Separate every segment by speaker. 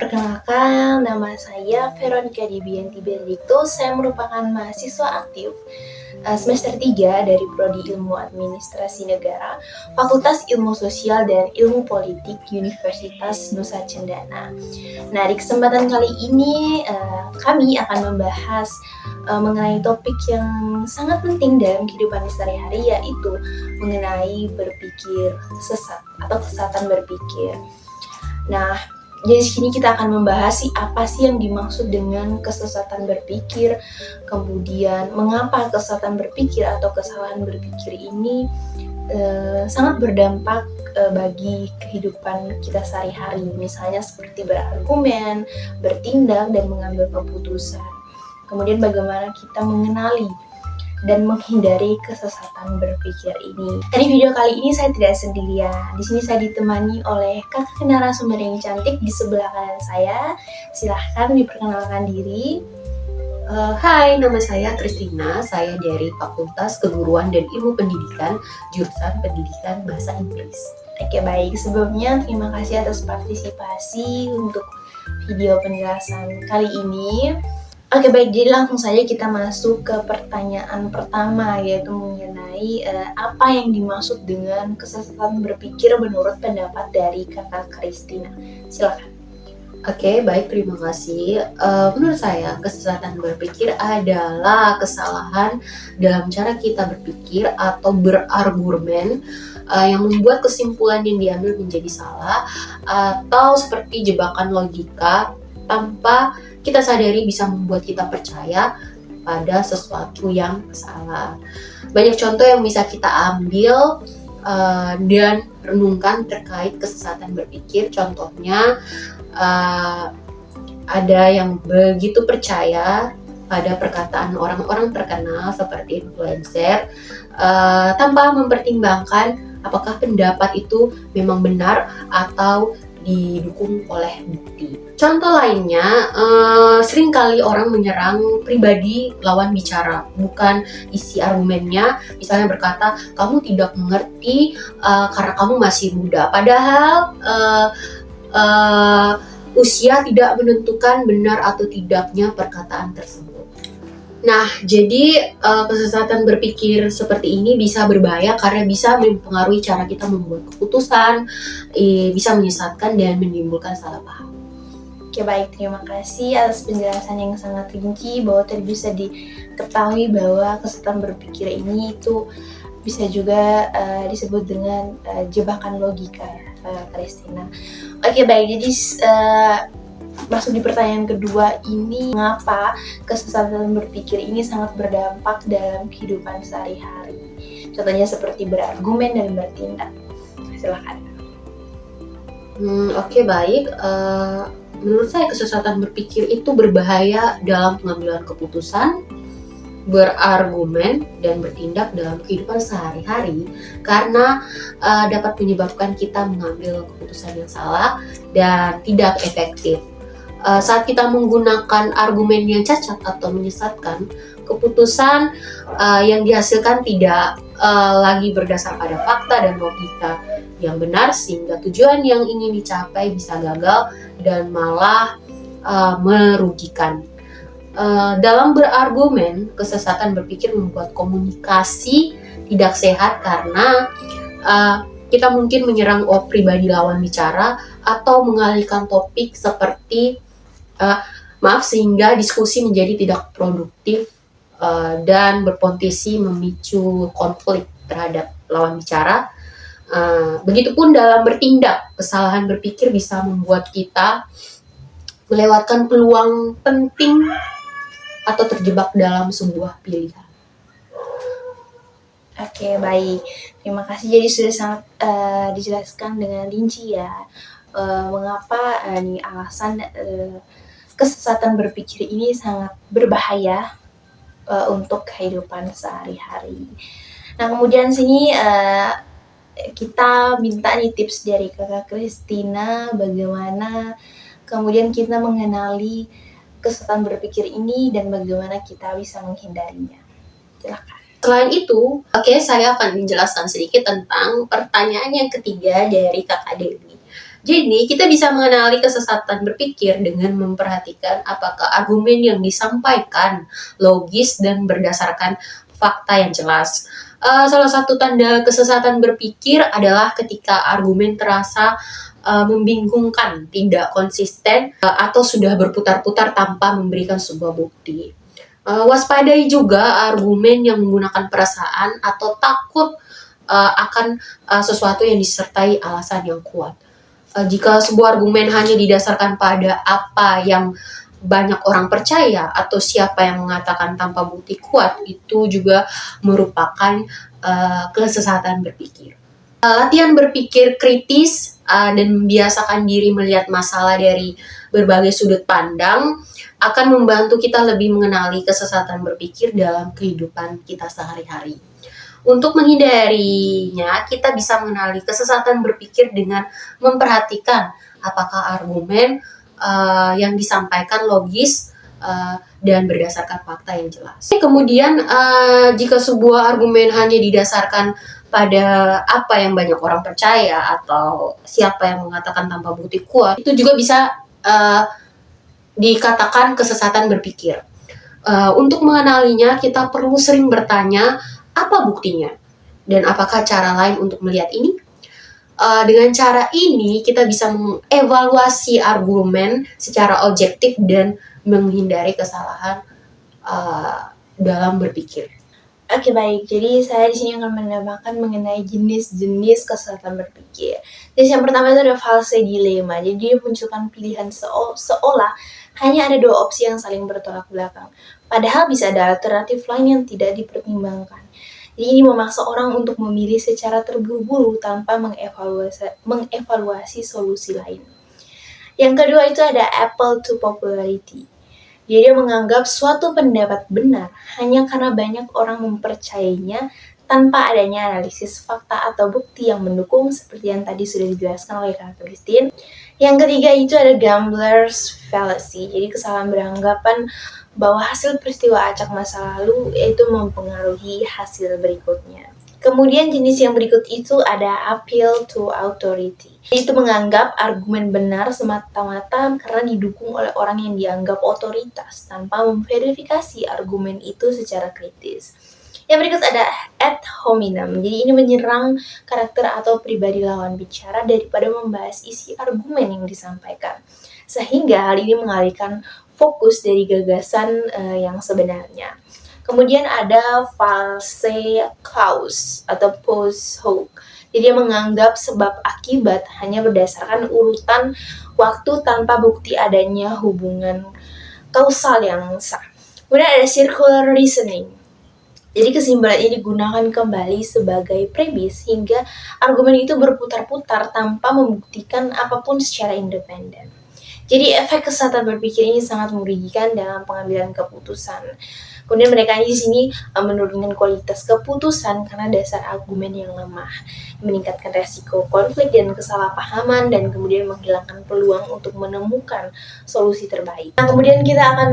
Speaker 1: Perkenalkan, nama saya Veronica Dibianti Benediktus. Saya merupakan mahasiswa aktif semester 3 dari Prodi Ilmu Administrasi Negara, Fakultas Ilmu Sosial dan Ilmu Politik Universitas Nusa Cendana. Nah, di kesempatan kali ini kami akan membahas mengenai topik yang sangat penting dalam kehidupan sehari-hari, yaitu mengenai berpikir sesat atau kesesatan berpikir. Nah, jadi di sini kita akan membahas apa sih yang dimaksud dengan kesesatan berpikir, kemudian mengapa kesesatan berpikir atau kesalahan berpikir ini sangat berdampak bagi kehidupan kita sehari-hari, misalnya seperti berargumen, bertindak, dan mengambil keputusan. Kemudian bagaimana kita mengenali dan menghindari kesesatan berpikir ini. Di video kali ini saya tidak sendirian. Di sini saya ditemani oleh kakak narasumber yang cantik di sebelah kanan saya. Silahkan diperkenalkan diri.
Speaker 2: Hai, nama saya Christina. Saya dari Fakultas Keguruan dan Ilmu Pendidikan, jurusan Pendidikan Bahasa Inggris.
Speaker 1: Oke, baik. Sebelumnya terima kasih atas partisipasi untuk video penjelasan kali ini. Oke, baik, jadi langsung saja kita masuk ke pertanyaan pertama, yaitu mengenai apa yang dimaksud dengan kesesatan berpikir menurut pendapat dari kakak Christina. Silakan.
Speaker 2: Oke, baik, terima kasih. Menurut saya, kesesatan berpikir adalah kesalahan dalam cara kita berpikir atau berargumen yang membuat kesimpulan yang diambil menjadi salah, atau seperti jebakan logika tanpa kita sadari bisa membuat kita percaya pada sesuatu yang salah. Banyak contoh yang bisa kita ambil dan renungkan terkait kesesatan berpikir. Contohnya, ada yang begitu percaya pada perkataan orang-orang terkenal seperti influencer tanpa mempertimbangkan apakah pendapat itu memang benar atau didukung oleh bukti. Contoh lainnya, seringkali orang menyerang pribadi lawan bicara, bukan isi argumennya. Misalnya berkata, kamu tidak mengerti karena kamu masih muda. Padahal usia tidak menentukan benar atau tidaknya perkataan tersebut. Nah, jadi kesesatan berpikir seperti ini bisa berbahaya karena bisa mempengaruhi cara kita membuat keputusan, bisa menyesatkan dan menimbulkan salah paham.
Speaker 1: Oke, baik, terima kasih atas penjelasan yang sangat rinci, bahwa tadi bisa diketahui bahwa kesesatan berpikir ini itu bisa juga disebut dengan jebakan logika, ya, Christina. Oke, baik, jadi masuk di pertanyaan kedua ini, mengapa kesesatan berpikir ini sangat berdampak dalam kehidupan sehari-hari? Contohnya seperti berargumen dan bertindak. Silakan.
Speaker 2: Oke, baik. Menurut saya kesesatan berpikir itu berbahaya dalam pengambilan keputusan, berargumen, dan bertindak dalam kehidupan sehari-hari karena dapat menyebabkan kita mengambil keputusan yang salah dan tidak efektif. Saat kita menggunakan argumen yang cacat atau menyesatkan, keputusan yang dihasilkan tidak lagi berdasar pada fakta dan logika yang benar, sehingga tujuan yang ingin dicapai bisa gagal dan malah merugikan. Dalam berargumen, kesesatan berpikir membuat komunikasi tidak sehat karena kita mungkin menyerang pribadi lawan bicara atau mengalihkan topik seperti sehingga diskusi menjadi tidak produktif dan berpotensi memicu konflik terhadap lawan bicara. Begitupun dalam bertindak, kesalahan berpikir bisa membuat kita melewatkan peluang penting atau terjebak dalam sebuah pilihan.
Speaker 1: Oke, baik. Terima kasih. Jadi sudah sangat dijelaskan dengan rinci, ya, mengapa alasan kesesatan berpikir ini sangat berbahaya untuk kehidupan sehari-hari. Nah, kemudian sini kita minta tips dari kakak Christina, bagaimana kemudian kita mengenali kesesatan berpikir ini dan bagaimana kita bisa menghindarinya. Silakan.
Speaker 2: Selain itu, saya akan menjelaskan sedikit tentang pertanyaan yang ketiga dari kakak Dewi. Jadi, kita bisa mengenali kesesatan berpikir dengan memperhatikan apakah argumen yang disampaikan logis dan berdasarkan fakta yang jelas. Salah satu tanda kesesatan berpikir adalah ketika argumen terasa membingungkan, tidak konsisten, atau sudah berputar-putar tanpa memberikan sebuah bukti. Waspadai juga argumen yang menggunakan perasaan atau takut akan sesuatu yang disertai alasan yang kuat. Jika sebuah argumen hanya didasarkan pada apa yang banyak orang percaya atau siapa yang mengatakan tanpa bukti kuat, itu juga merupakan kesesatan berpikir. Latihan berpikir kritis dan membiasakan diri melihat masalah dari berbagai sudut pandang akan membantu kita lebih mengenali kesesatan berpikir dalam kehidupan kita sehari-hari. Untuk menghindarinya, kita bisa mengenali kesesatan berpikir dengan memperhatikan apakah argumen yang disampaikan logis dan berdasarkan fakta yang jelas. Kemudian, jika sebuah argumen hanya didasarkan pada apa yang banyak orang percaya atau siapa yang mengatakan tanpa bukti kuat, itu juga bisa dikatakan kesesatan berpikir. Untuk mengenalinya, kita perlu sering bertanya, apa buktinya? Dan apakah cara lain untuk melihat ini? Dengan cara ini, kita bisa mengevaluasi argumen secara objektif dan menghindari kesalahan dalam berpikir.
Speaker 1: Oke, baik. Jadi saya di sini akan menambahkan mengenai jenis-jenis kesesatan berpikir. Jadi yang pertama itu ada false dilemma. Jadi dia munculkan pilihan seolah hanya ada dua opsi yang saling bertolak belakang. Padahal bisa ada alternatif lain yang tidak dipertimbangkan. Jadi ini memaksa orang untuk memilih secara terburu-buru tanpa mengevaluasi solusi lain. Yang kedua itu ada appeal to popularity. Dia menganggap suatu pendapat benar hanya karena banyak orang mempercayainya tanpa adanya analisis fakta atau bukti yang mendukung seperti yang tadi sudah dijelaskan oleh Kak Christine. Yang ketiga itu ada gambler's fallacy. Jadi kesalahan beranggapan bahwa hasil peristiwa acak masa lalu itu mempengaruhi hasil berikutnya. Kemudian jenis yang berikut itu ada appeal to authority. Itu menganggap argumen benar semata-mata karena didukung oleh orang yang dianggap otoritas tanpa memverifikasi argumen itu secara kritis. Yang berikut ada ad hominem. Jadi ini menyerang karakter atau pribadi lawan bicara daripada membahas isi argumen yang disampaikan. Sehingga hal ini mengalihkan fokus dari gagasan yang sebenarnya. Kemudian ada false cause atau post hoc. Jadi dia menganggap sebab akibat hanya berdasarkan urutan waktu tanpa bukti adanya hubungan kausal yang sah. Kemudian ada circular reasoning. Jadi kesimpulan ini digunakan kembali sebagai premis hingga argumen itu berputar-putar tanpa membuktikan apapun secara independen. Jadi efek kesesatan berpikir ini sangat merugikan dalam pengambilan keputusan. Kemudian mereka di sini menurunkan kualitas keputusan karena dasar argumen yang lemah, meningkatkan resiko konflik dan kesalahpahaman, dan kemudian menghilangkan peluang untuk menemukan solusi terbaik. Nah, kemudian kita akan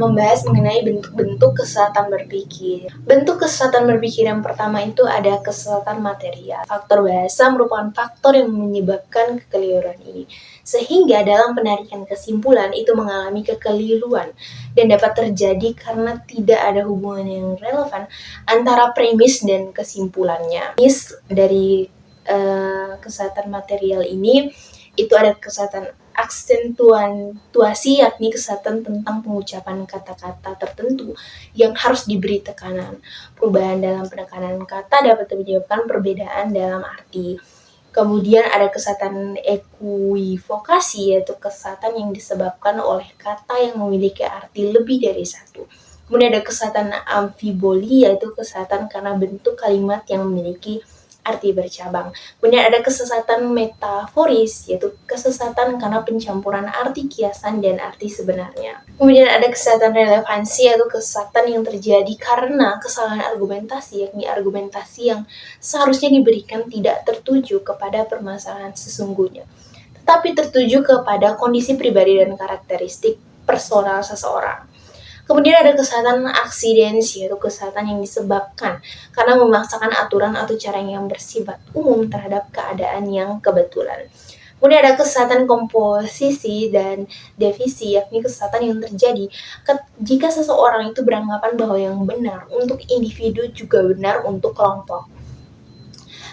Speaker 1: membahas mengenai bentuk-bentuk kesesatan berpikir. Bentuk kesesatan berpikir yang pertama itu ada kesesatan material. Faktor bahasa merupakan faktor yang menyebabkan kekeliruan ini. Sehingga dalam penarikan kesimpulan itu mengalami kekeliruan dan dapat terjadi karena tidak ada hubungan yang relevan antara premis dan kesimpulannya. Premis dari kesesatan material ini itu ada kesesatan aksentuasi, yakni kesesatan tentang pengucapan kata-kata tertentu yang harus diberi tekanan. Perubahan dalam penekanan kata dapat menyebabkan perbedaan dalam arti. Kemudian ada kesesatan ekuivokasi, yaitu kesesatan yang disebabkan oleh kata yang memiliki arti lebih dari satu. Kemudian ada kesesatan amfiboli, yaitu kesesatan karena bentuk kalimat yang memiliki arti bercabang. Kemudian ada kesesatan metaforis, yaitu kesesatan karena pencampuran arti kiasan dan arti sebenarnya. Kemudian ada kesesatan relevansi, yaitu kesesatan yang terjadi karena kesalahan argumentasi, yakni argumentasi yang seharusnya diberikan tidak tertuju kepada permasalahan sesungguhnya, tetapi tertuju kepada kondisi pribadi dan karakteristik personal seseorang. Kemudian ada kesesatan aksidens, yaitu kesesatan yang disebabkan karena memaksakan aturan atau cara yang bersifat umum terhadap keadaan yang kebetulan. Kemudian ada kesesatan komposisi dan defisi, yakni kesesatan yang terjadi jika seseorang itu beranggapan bahwa yang benar untuk individu juga benar untuk kelompok.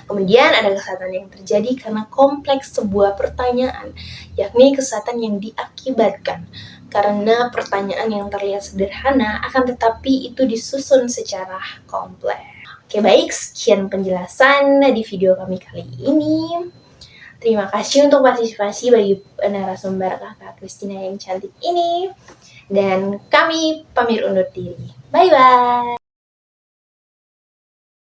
Speaker 1: Kemudian ada kesesatan yang terjadi karena kompleks sebuah pertanyaan, yakni kesesatan yang diakibatkan karena pertanyaan yang terlihat sederhana akan tetapi itu disusun secara kompleks. Oke, baik, sekian penjelasan di video kami kali ini. Terima kasih untuk partisipasi bagi narasumber Kakak Christina yang cantik ini. Dan kami pamit undur diri. Bye-bye!